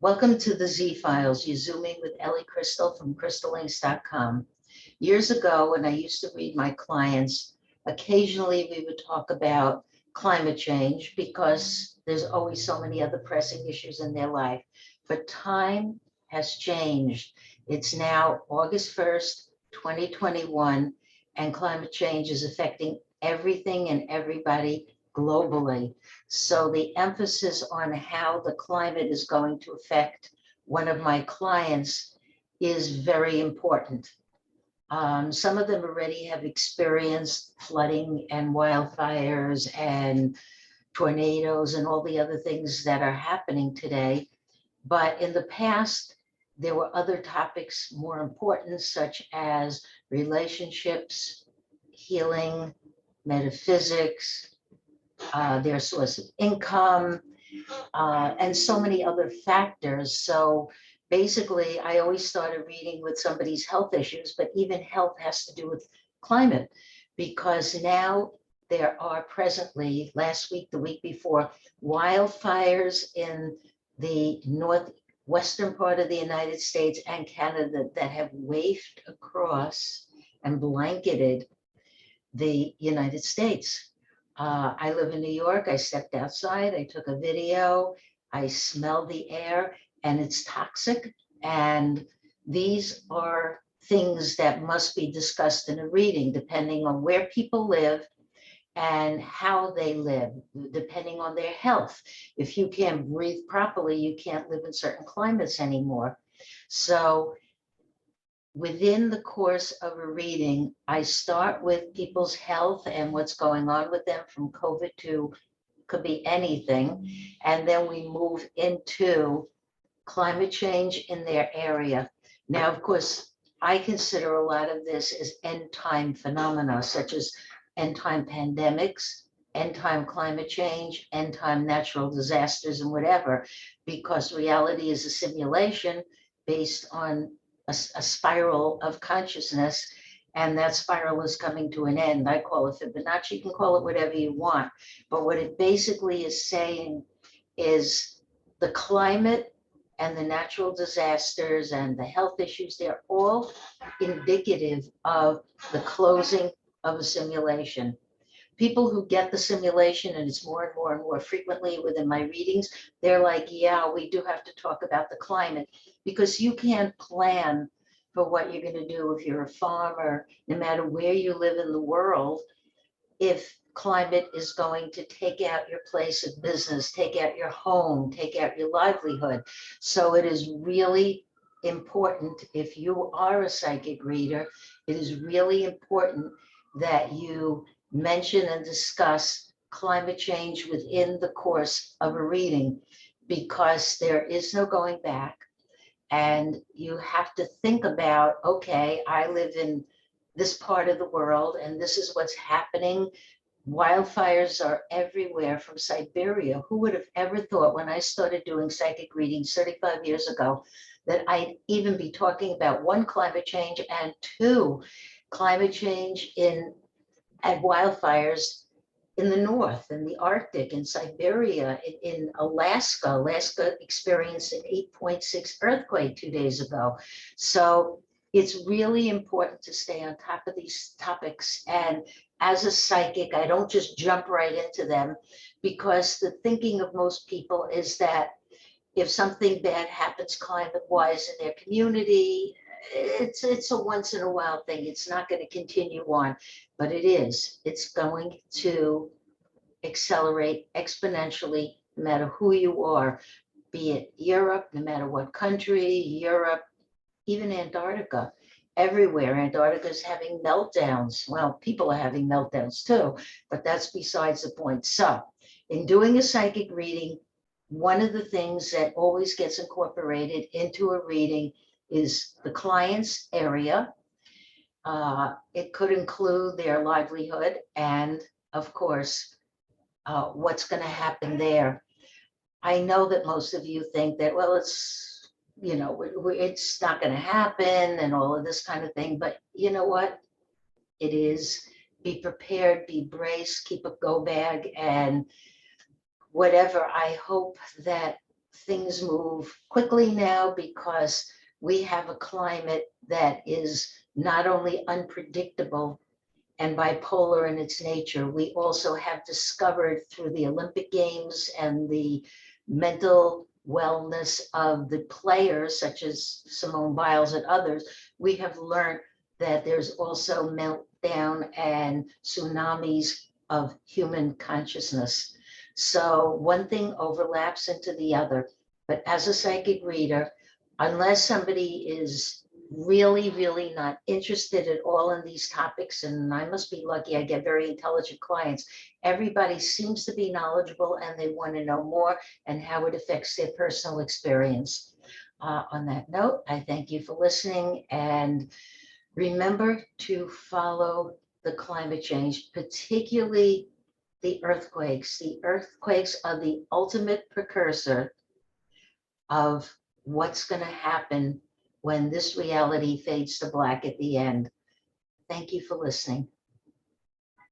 Welcome to the Z Files. You're Zooming with Ellie Crystal from crystallinks.com. Years ago, when I used to read my clients, occasionally we would talk about climate change because there's always so many other pressing issues in their life. But time has changed. It's now August 1st, 2021, and climate change is affecting everything and everybody globally. So the emphasis on how the climate is going to affect one of my clients is very important. Some of them already have experienced flooding and wildfires and tornadoes and all the other things that are happening today. But in the past, there were other topics more important, such as relationships, healing, metaphysics, their source of income, and so many other factors. So basically, I always started reading with somebody's health issues, but even health has to do with climate, because now there are presently, last week, the week before, wildfires in the northwestern part of the United States and Canada that have wafted across and blanketed the United States. I live in New York. I stepped outside. I took a video. I smelled the air and it's toxic. And these are things that must be discussed in a reading, depending on where people live and how they live, depending on their health. If you can't breathe properly, you can't live in certain climates anymore. So within the course of a reading, I start with people's health and what's going on with them from COVID to could be anything. And then we move into climate change in their area. Now, of course, I consider a lot of this as end time phenomena, such as end time pandemics, end time climate change, end time natural disasters, and whatever, because reality is a simulation based on a spiral of consciousness, and that spiral is coming to an end. I call it Fibonacci. You can call it whatever you want, but what it basically is saying is the climate and the natural disasters and the health issues, they're all indicative of the closing of a simulation. People who get the simulation, and it's more and more and more frequently within my readings, they're like, yeah, we do have to talk about the climate, because you can't plan for what you're going to do if you're a farmer, no matter where you live in the world, if climate is going to take out your place of business, take out your home, take out your livelihood. So it is really important, if you are a psychic reader, it is really important that you mention and discuss climate change within the course of a reading, because there is no going back. And you have to think about, okay, I live in this part of the world and this is what's happening. Wildfires are everywhere from Siberia. Who would have ever thought, when I started doing psychic readings 35 years ago, that I'd even be talking about one, climate change, and two, climate change and wildfires in the north, in the Arctic, in Siberia, in Alaska. Alaska experienced an 8.6 earthquake 2 days ago. So it's really important to stay on top of these topics. And as a psychic, I don't just jump right into them, because the thinking of most people is that if something bad happens climate-wise in their community, it's a once in a while thing. It's not going to continue on, but it is. It's going to accelerate exponentially, no matter who you are, be it Europe, no matter what country, Europe, even Antarctica, everywhere. Antarctica is having meltdowns. Well, people are having meltdowns too, but that's besides the point. So in doing a psychic reading, one of the things that always gets incorporated into a reading is the client's area. It could include their livelihood and, of course, what's going to happen there. I know that most of you think that, well, it's, it's not going to happen and all of this kind of thing. But you know what? It is. Be prepared, be braced, keep a go bag, and whatever. I hope that things move quickly now because we have a climate that is not only unpredictable and bipolar in its nature, we also have discovered through the Olympic Games and the mental wellness of the players, such as Simone Biles and others, we have learned that there's also meltdown and tsunamis of human consciousness. So one thing overlaps into the other. But as a psychic reader, unless somebody is really, really not interested at all in these topics, and I must be lucky, I get very intelligent clients. Everybody seems to be knowledgeable and they want to know more and how it affects their personal experience. On that note, I thank you for listening, and remember to follow the climate change, particularly the earthquakes. The earthquakes are the ultimate precursor of what's going to happen when this reality fades to black at the end. Thank you for listening.